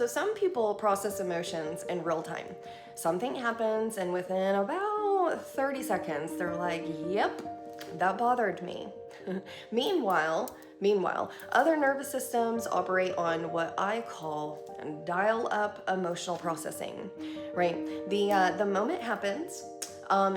So some people process emotions in real time. Something happens, and within about 30 seconds, they're like, yep, that bothered me. Meanwhile, other nervous systems operate on what I call dial-up emotional processing, right? The moment happens,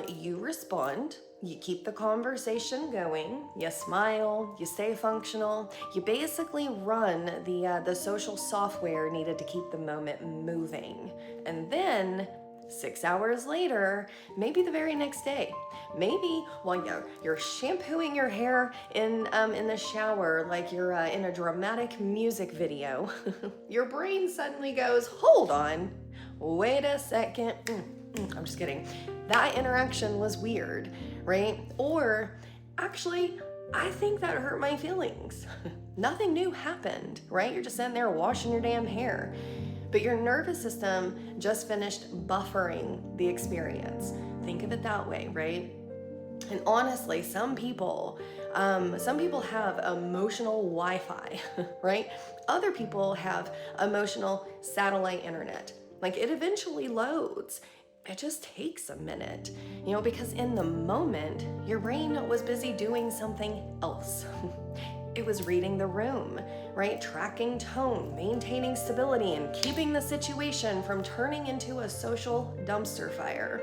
you respond, you keep the conversation going, you smile, you stay functional, you basically run the social software needed to keep the moment moving. And then 6 hours later, maybe the very next day, maybe while you're shampooing your hair in the shower like you're in a dramatic music video, your brain suddenly goes, hold on, wait a second. I'm just kidding. That interaction was weird, right? Or actually, I think that hurt my feelings. Nothing new happened, right? You're just sitting there washing your damn hair. But your nervous system just finished buffering the experience. Think of it that way, right? And honestly, some people have emotional Wi-Fi, right? Other people have emotional satellite internet. Like, it eventually loads. It just takes a minute, because in the moment, your brain was busy doing something else. It was reading the room, right? Tracking tone, maintaining stability, and keeping the situation from turning into a social dumpster fire.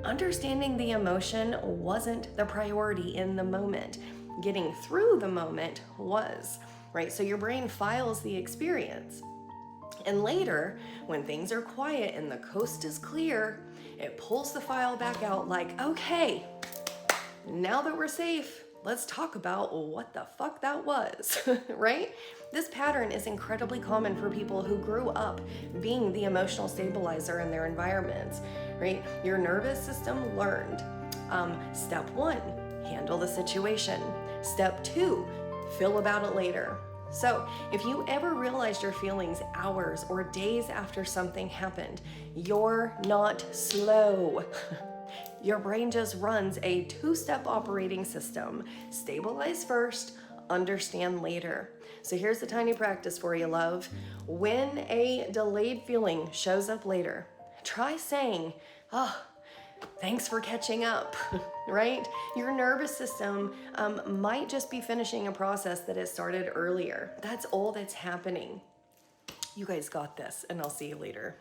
Understanding the emotion wasn't the priority in the moment. Getting through the moment was, right? So your brain files the experience. And later, when things are quiet and the coast is clear, it pulls the file back out like, okay, now that we're safe, let's talk about what the fuck that was, right? This pattern is incredibly common for people who grew up being the emotional stabilizer in their environments, right? Your nervous system learned. Step 1, handle the situation. Step 2, feel about it later. So if you ever realized your feelings hours or days after something happened, you're not slow. Your brain just runs a 2-step operating system. Stabilize first, understand later. So here's the tiny practice for you, love. When a delayed feeling shows up later, try saying, thanks for catching up, right? Your nervous system might just be finishing a process that it started earlier. That's all that's happening. You guys got this, and I'll see you later.